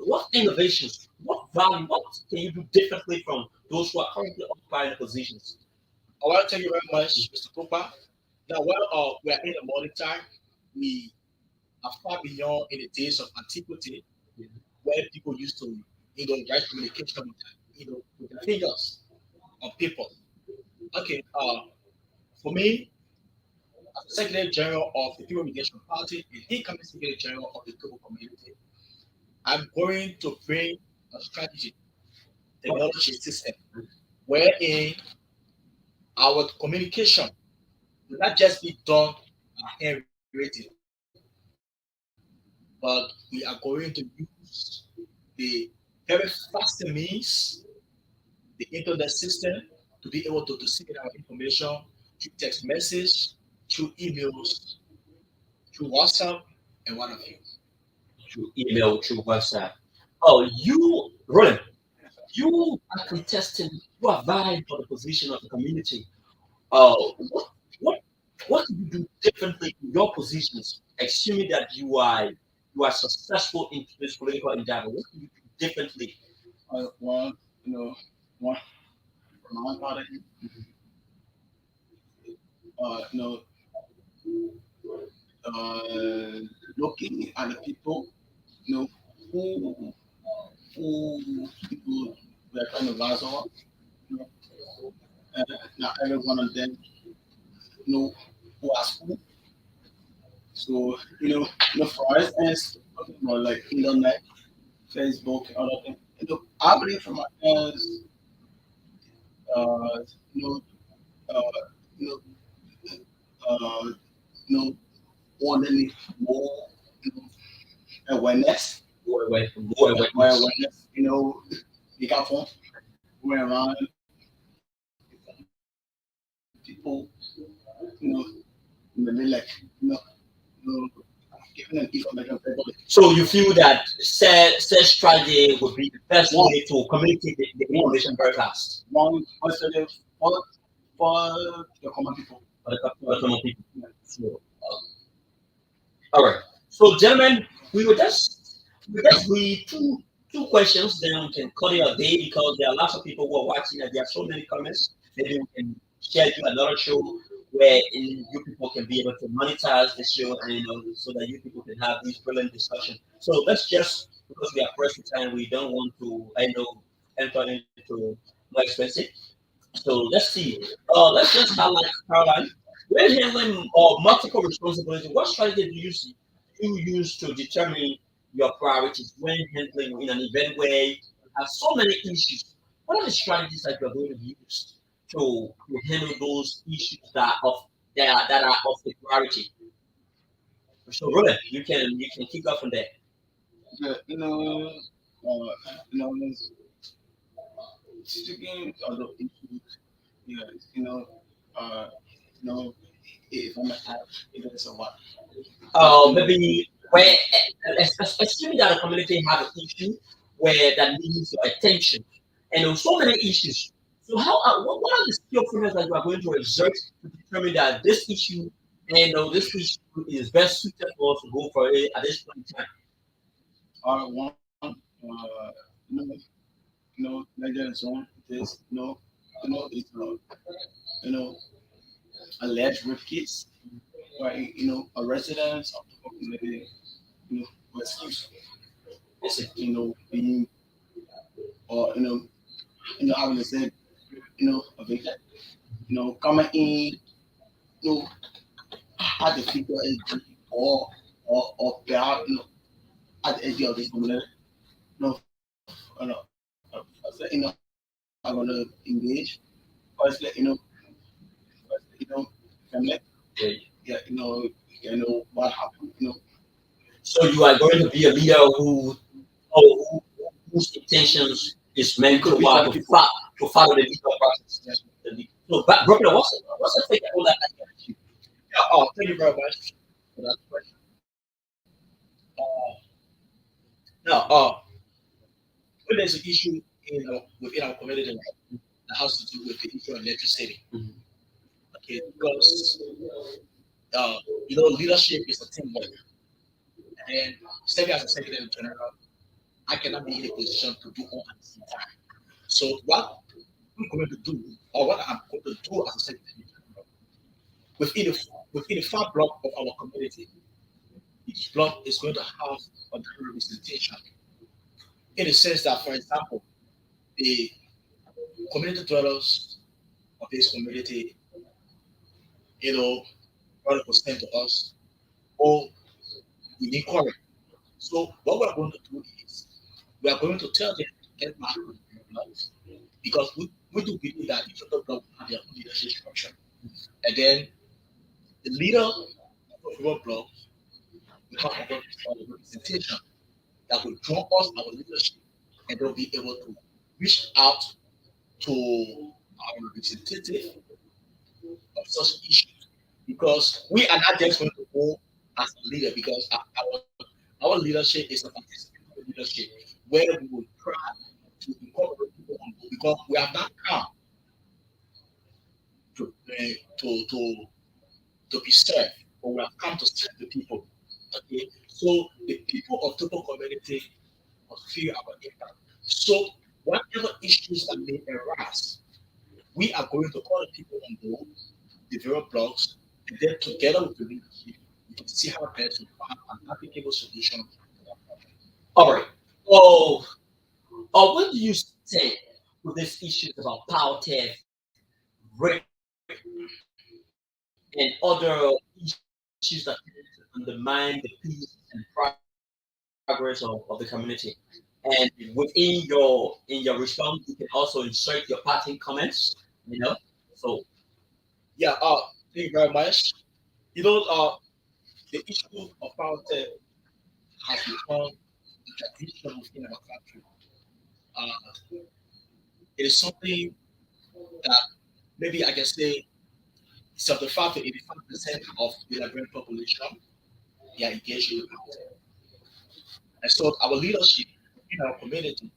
what innovations, what value, what can you do differently from those who are currently occupying the positions? I want to thank you very much, Mr. Cooper. Now, while we are in the modern time, we are far beyond in the days of antiquity where people used to, write communication with their fingers on paper. Okay, for me, as Secretary General of the People Mediation Party and incoming Secretary General of the Togo community, I'm going to bring a strategy, technology system, wherein our communication will not just be done handwritten, but we are going to use the very fast means, the internet system, to be able to disseminate our information through text message, through emails, through WhatsApp, and what have you. Through email, through WhatsApp. Oh, you, Roland, you are contesting, you are vying for the position of the community. Uh, what, what, what can you do differently in your positions, assuming that you are successful in this political endeavor? What can you do differently? One, one from my part of it, you know, uh, looking at the people, you know, who people were trying to advise on, you know, not every one of them know who are who. So, for instance, talking about like internet, Facebook, and other things. I believe from my parents, uh, you know, uh, you know, you know, want any more, you know, awareness, More more awareness. awareness, you know, they got phone, going around people, you know, maybe like, you know, giving them information verbally. So you feel that said strategy would be the best One, way to communicate the one, information very fast one study for the common people. for the common people. Yeah. So, all right. So, gentlemen, we will just read two questions, then we can call it a day because there are lots of people who are watching and there are so many comments. Maybe we can schedule another show where you people can be able to monetize the show and so that you people can have these brilliant discussion. So let's just because we are pressed for time, we don't want to enter into more expensive. So let's see. Let's just highlight Caroline. When handling multiple responsibilities, what strategy you use to determine your priorities when handling in an event where you have so many issues? What are the strategies that you're going to use to handle those issues that are of the priority? So, Roland, you can kick off from there. Yeah, you know, speaking of the issues, yeah, uh, you know, if I'm at, if it's a what, you know, Maybe where assuming that a community have an issue where that needs your attention, and there are so many issues. So what are the skillfulness that you are going to exert to determine that this issue this issue is best suited for us to go for it at this point in time? one, you like that is one, this, it's, you know, alleged rape case, right, a resident of the community, was accused, being, or, having to say, evicted, coming in, you know, had the figure AG or perhaps, at the edge of this community, I said, I'm gonna engage, first let family, Okay. yeah, what happened, So you are going to be a leader whose intentions is it meant to could be for the people. to follow the legal process. Yeah. So, but Brooklyn, what's the thing on that? Yeah, oh, thank you very much for that question. Now, when there's an issue within our community that has to do with the issue of electricity, Mhm. okay, because leadership is a teamwork, and serving as a secretary general, I cannot be in a position to do all at the same time. So what I'm going to do, or what I'm going to do as a secretary general, within the within the 5 block of our community, each block is going to have a different representation. In the sense that, for example, the community dwellers of this community, you know, 100% to us, or we need quarry. So what we're going to do is we are going to tell them to get back to the blocks because we do believe that each of the block have their own leadership structure. And then the leader of the block will have a representation that will draw us our leadership and they'll be able to reach out to our representative of such issues because we are not just going to go as a leader because our leadership is a participatory leadership where we will try to incorporate people on board because we have not come to to to to be served, but we have come to serve the people. Okay, so the people of Togo community must feel our impact. So whatever issues that may arise, we are going to call the people on board, develop blogs, and then together with the leadership, we can see how best to find an applicable solution to that problem. All right. Oh, what do you say with these issues about power theft, rape, and other issues that tend to undermine the peace and progress of the community? And in your response, you can also insert your parting comments. So Yeah, thank you very much. You know, the issue of politics has become a tradition in our country. Uh, it is something that maybe I can say 75 to 85% of the Liberian population they are engaged in politics. And so our leadership in our community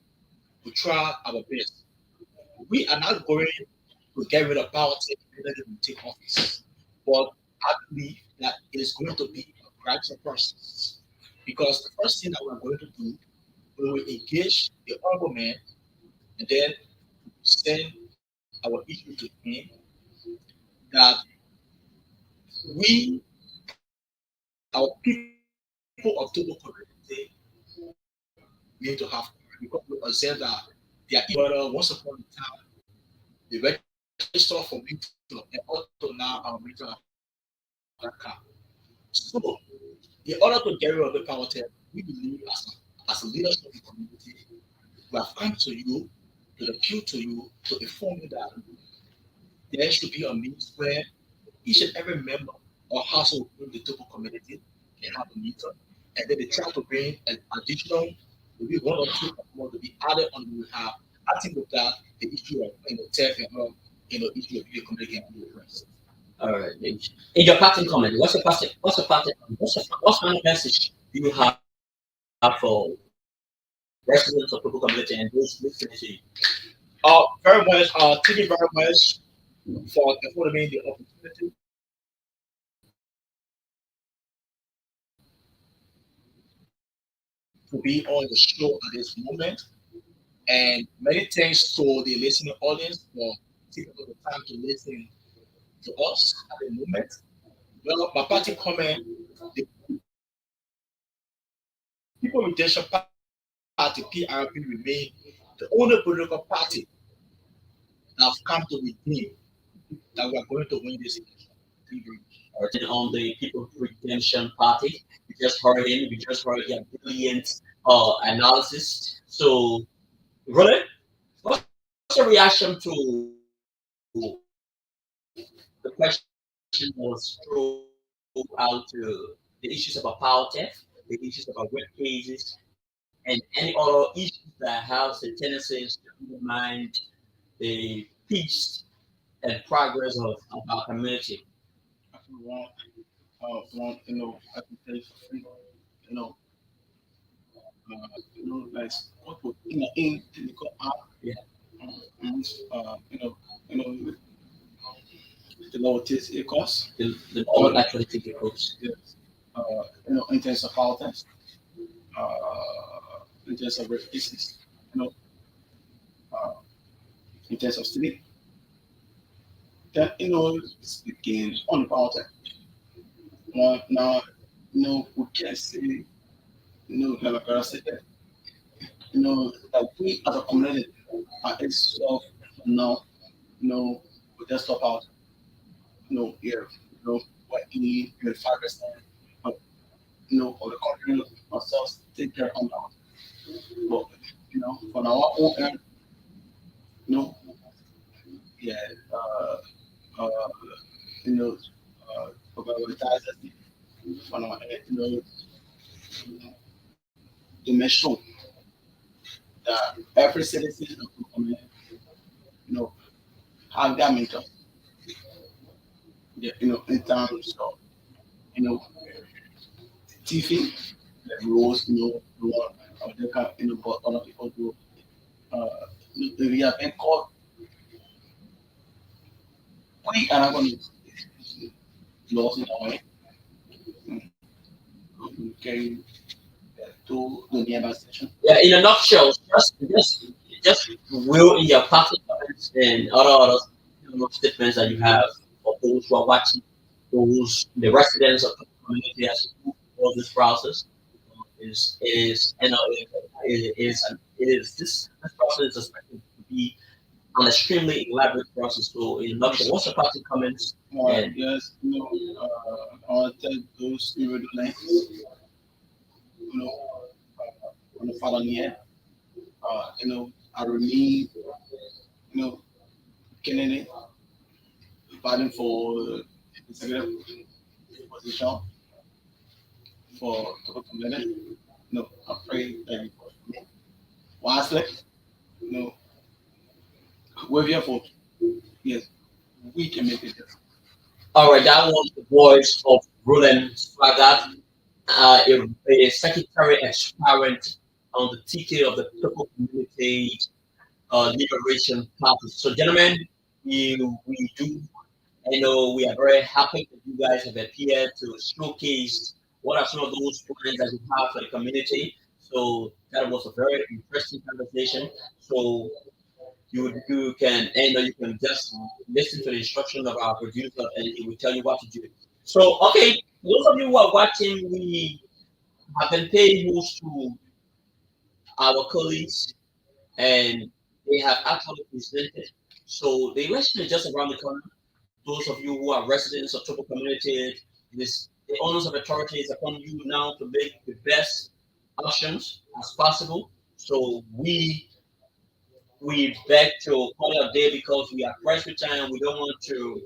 will try our best. We are not going to get rid of politics and let them take office. But I believe that it is going to be a gradual process. Because the first thing that we're going to do, we will engage the honorable man and then send our issue to him that we, our people of Togo community, need to have because we observe that there are issues whether once upon a time they register for mental and also now our mental have that car. So in order to get rid of the power, we believe as a leadership of the community, we have come to you to appeal to you to inform you that there should be a means where each and every member or household in the Togo community can have a meter, and then they try to bring an additional, maybe one or two more to be added on. We have, I think with that, the issue of theft and issue of illegal community can be addressed. All right. In your parting comment, what's kind of message do you have for residents of Togo community and those listening to you? Very much. Thank you very much for affording me the opportunity to be on the show at this moment. And many thanks to the listening audience for taking the time to listen to us at the moment. Well, my party comment, the People Redemption Party, PRP, remain the only political party that have come to redeem that we are going to win this election. Thank you very much. On the People Redemption Party. We just heard him. We just heard their brilliant analysis. So, Roland, what's your reaction to the question that was thrown out to the issues about power theft, the issues about rape cases, and any other issues that have the tendencies to undermine the peace and progress of our community? I can I can tell you for free, you know, like what would in technical art, Yeah, you know, you know, the lower taste it costs, the all uh, actually take the course. yes, in terms of politics, in terms of business, you know, uh, in terms of sleep, that speaking on politics. Now, we can say, like I said, that we as a community are itself now, we just stop out, here, what we 5%, but for the country ourselves take care of that. But for our own end, you know, yeah, uh, you know, prioritize it for our end, to make sure that every citizen of the community, you know, have their mental, yeah, in terms of, you know, TV, the rules, rule, or they can, but other people do. Uh, we have been called, we are not going to lose in a way. Okay, to the nearby station. Yeah, in a nutshell, just will in your party comments and other statements that you have for those who are watching, those the residents of the community as you move through this process is this process is expected to be an extremely elaborate process. So in a nutshell, what's the party comments and Yes, I want to tell those who read the lines, on the following year, I remain, candidate fighting for executive position for the community. No, I pray that you pray for me. Lastly, no, we're here for yes, we can make a difference. All right, that was the voice of Roland Swagat, a secretary aspirant on the ticket of the Purple Community Liberation Party. So, gentlemen, we do, I know we are very happy that you guys have appeared to showcase what are some of those plans that you have for the community. So, that was a very interesting conversation. So, you can you can just listen to the instruction of our producer and he will tell you what to do. So okay, those of you who are watching, we have been paying host to our colleagues and they have actually presented. So the election is just around the corner. Those of you who are residents of Topo communities, this the owners of authority is upon you now to make the best options as possible. So we beg to call it a day because we are pressed for time. We don't want to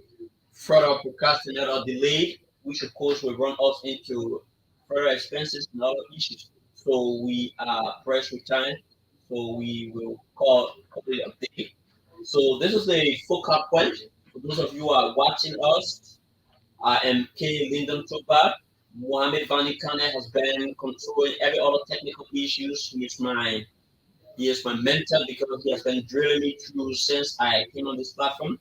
further procrastinate or delay, which of course will run us into further expenses and other issues. So we are pressed with time. So we will call it a day. So this is the focal point. For those of you who are watching us, I am K. Lyndon Togba. Mohammed Vani Kane has been controlling every other technical issues with my he is my mentor because he has been drilling me through since I came on this platform.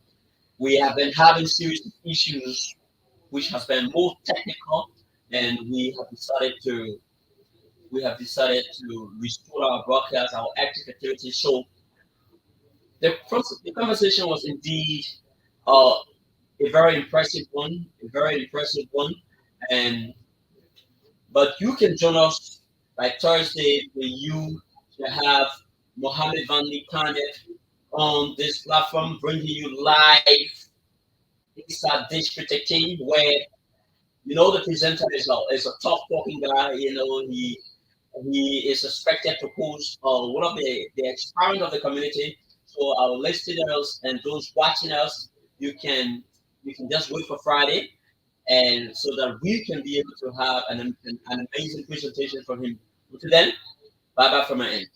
We have been having serious issues which has been more technical, and we have decided to restore our broadcast, our active activity. So the conversation was indeed uh, a very impressive one, and but you can join us by Thursday when you will have Mohammed Van Kane on this platform, bringing you live inside District 18, where the presenter is a tough talking guy. He is expected to host one of the experiment of the community. So our listeners and those watching us, you can just wait for Friday, and so that we can be able to have an amazing presentation from him. Until then, bye bye from my end.